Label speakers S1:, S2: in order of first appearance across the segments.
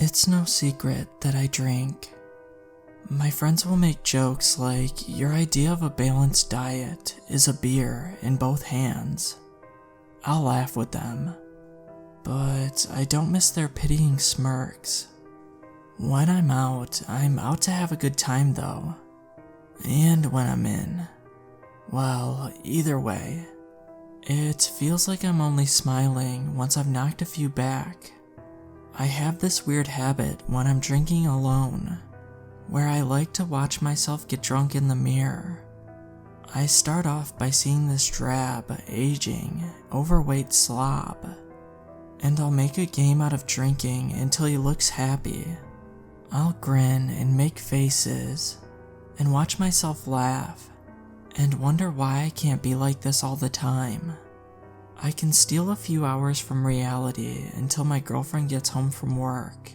S1: It's no secret that I drink. My friends will make jokes like, your idea of a balanced diet is a beer in both hands. I'll laugh with them, but I don't miss their pitying smirks. When I'm out to have a good time though. And when I'm in, well, either way, it feels like I'm only smiling once I've knocked a few back. I have this weird habit when I'm drinking alone, where I like to watch myself get drunk in the mirror. I start off by seeing this drab, aging, overweight slob, and I'll make a game out of drinking until he looks happy. I'll grin and make faces, and watch myself laugh, and wonder why I can't be like this all the time. I can steal a few hours from reality until my girlfriend gets home from work,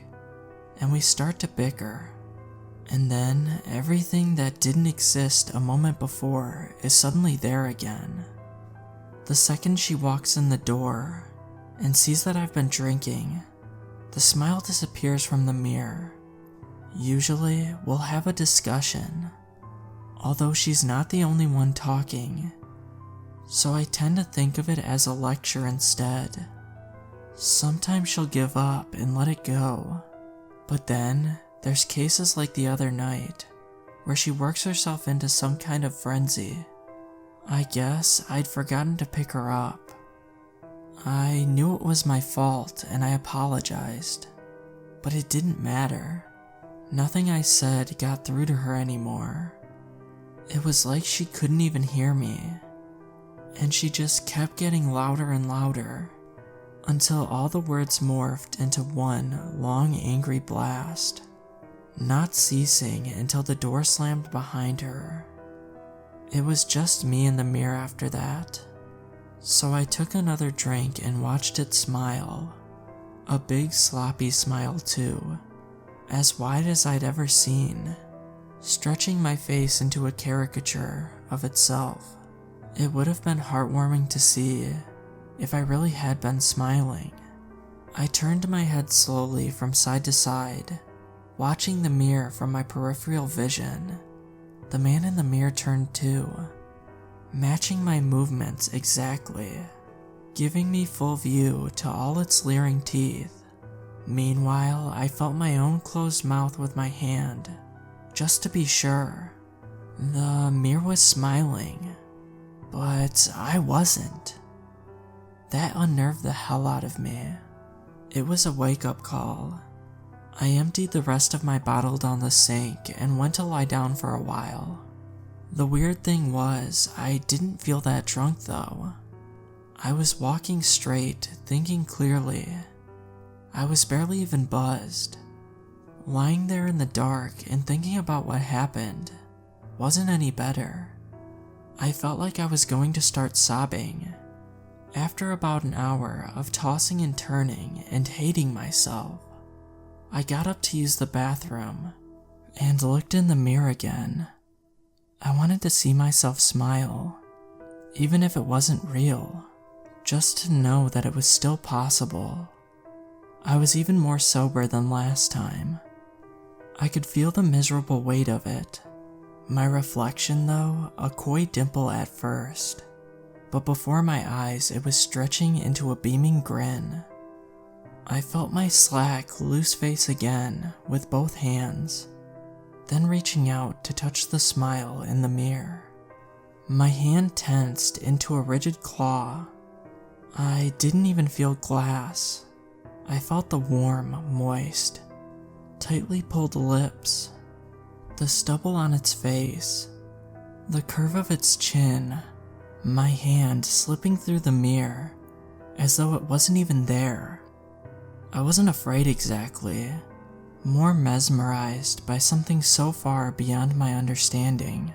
S1: and we start to bicker. And then everything that didn't exist a moment before is suddenly there again. The second she walks in the door and sees that I've been drinking, the smile disappears from the mirror. Usually we'll have a discussion, although she's not the only one talking, so I tend to think of it as a lecture instead. Sometimes she'll give up and let it go, but then there's cases like the other night, where she works herself into some kind of frenzy. I guess I'd forgotten to pick her up. I knew it was my fault and I apologized, but it didn't matter. Nothing I said got through to her anymore. It was like she couldn't even hear me, and she just kept getting louder and louder, until all the words morphed into one long angry blast, not ceasing until the door slammed behind her. It was just me in the mirror after that, so I took another drink and watched it smile. A big sloppy smile too, as wide as I'd ever seen, stretching my face into a caricature of itself. It would have been heartwarming to see if I really had been smiling. I turned my head slowly from side to side, watching the mirror from my peripheral vision. The man in the mirror turned too, matching my movements exactly, giving me full view to all its leering teeth. Meanwhile, I felt my own closed mouth with my hand, just to be sure. The mirror was smiling, but I wasn't. That unnerved the hell out of me. It was a wake-up call. I emptied the rest of my bottle down the sink and went to lie down for a while. The weird thing was, I didn't feel that drunk though. I was walking straight, thinking clearly. I was barely even buzzed. Lying there in the dark and thinking about what happened wasn't any better. I felt like I was going to start sobbing. After about an hour of tossing and turning and hating myself, I got up to use the bathroom and looked in the mirror again. I wanted to see myself smile, even if it wasn't real, just to know that it was still possible. I was even more sober than last time. I could feel the miserable weight of it. My reflection though, a coy dimple at first, but before my eyes it was stretching into a beaming grin. I felt my slack, loose face again with both hands, then reaching out to touch the smile in the mirror. My hand tensed into a rigid claw. I didn't even feel glass. I felt the warm, moist, tightly pulled lips, the stubble on its face, the curve of its chin, my hand slipping through the mirror as though it wasn't even there. I wasn't afraid exactly, more mesmerized by something so far beyond my understanding.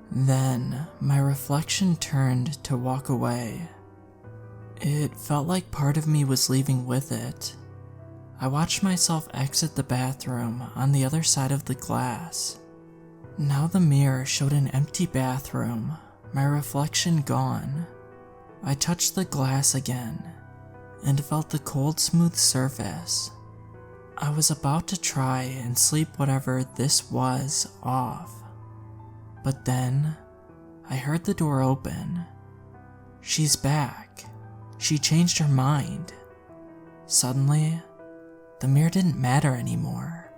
S1: Then my reflection turned to walk away. It felt like part of me was leaving with it. I watched myself exit the bathroom on the other side of the glass. Now the mirror showed an empty bathroom, my reflection gone. I touched the glass again and felt the cold, smooth surface. I was about to try and sleep whatever this was off. But then, I heard the door open. She's back. She changed her mind. Suddenly, the mirror didn't matter anymore.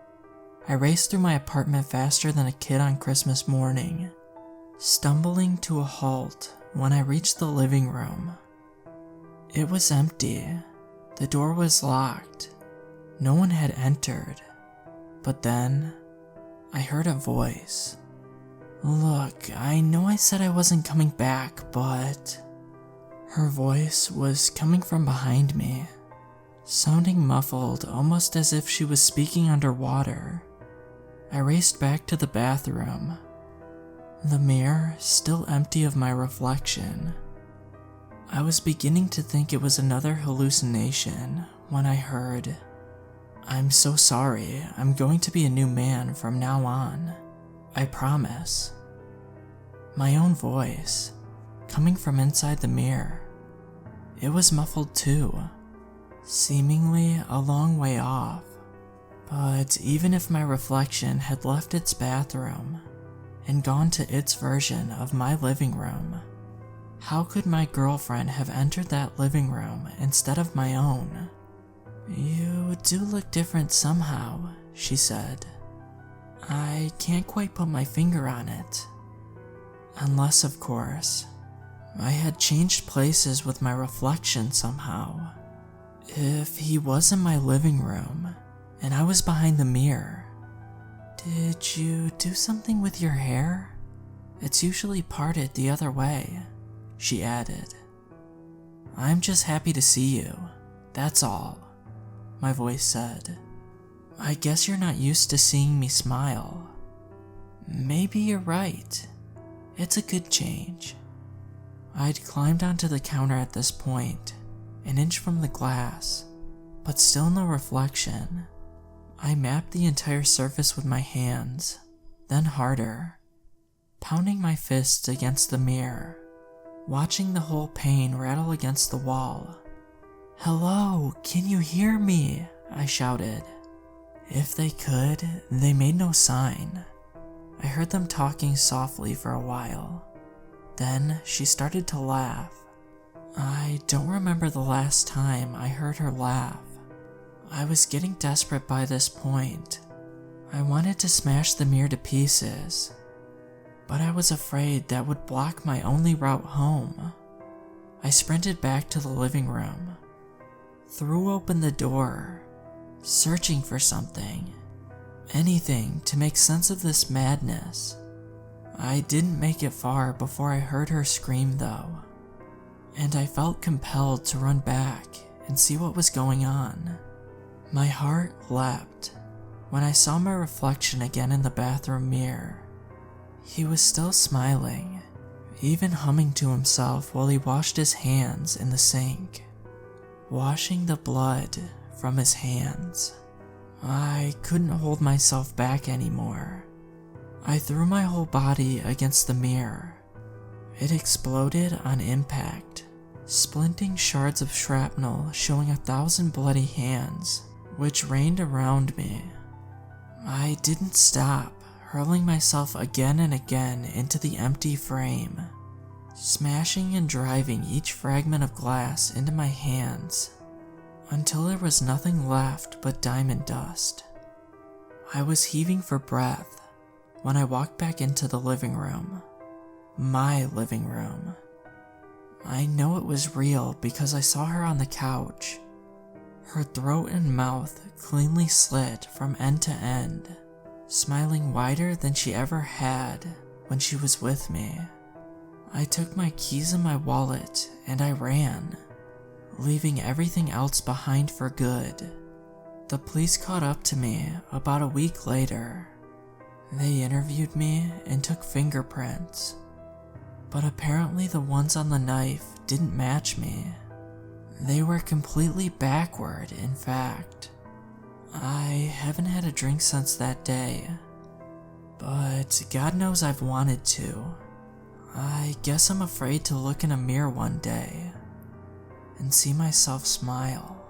S1: I raced through my apartment faster than a kid on Christmas morning, stumbling to a halt when I reached the living room. It was empty. The door was locked. No one had entered. But then, I heard a voice. "Look, I know I said I wasn't coming back, but..." Her voice was coming from behind me, sounding muffled, almost as if she was speaking underwater. I raced back to the bathroom, the mirror still empty of my reflection. I was beginning to think it was another hallucination when I heard, "I'm so sorry, I'm going to be a new man from now on. I promise." My own voice, coming from inside the mirror. It was muffled too, seemingly a long way off. But even if my reflection had left its bathroom and gone to its version of my living room, how could my girlfriend have entered that living room instead of my own? "You do look different somehow," she said. "I can't quite put my finger on it. Unless, of course, I had changed places with my reflection somehow. If he was in my living room and I was behind the mirror, did you do something with your hair? It's usually parted the other way," she added. "I'm just happy to see you, that's all," my voice said. "I guess you're not used to seeing me smile. Maybe you're right. It's a good change." I'd climbed onto the counter at this point, an inch from the glass, but still no reflection. I mapped the entire surface with my hands, then harder, pounding my fists against the mirror, watching the whole pane rattle against the wall. "Hello, can you hear me?" I shouted. If they could, they made no sign. I heard them talking softly for a while. Then she started to laugh. I don't remember the last time I heard her laugh. I was getting desperate by this point. I wanted to smash the mirror to pieces, but I was afraid that would block my only route home. I sprinted back to the living room, threw open the door, searching for something, anything to make sense of this madness. I didn't make it far before I heard her scream though, and I felt compelled to run back and see what was going on. My heart leapt when I saw my reflection again in the bathroom mirror. He was still smiling, even humming to himself while he washed his hands in the sink, washing the blood from his hands. I couldn't hold myself back anymore. I threw my whole body against the mirror. It exploded on impact, splinting shards of shrapnel showing 1,000 bloody hands, which rained around me. I didn't stop, hurling myself again and again into the empty frame, smashing and driving each fragment of glass into my hands, until there was nothing left but diamond dust. I was heaving for breath when I walked back into the living room. My living room. I know it was real because I saw her on the couch, her throat and mouth cleanly slit from end to end, smiling wider than she ever had when she was with me. I took my keys and my wallet and I ran, leaving everything else behind for good. The police caught up to me about a week later. They interviewed me and took fingerprints, but apparently the ones on the knife didn't match me. They were completely backward, in fact. I haven't had a drink since that day, but God knows I've wanted to. I guess I'm afraid to look in a mirror one day and see myself smile.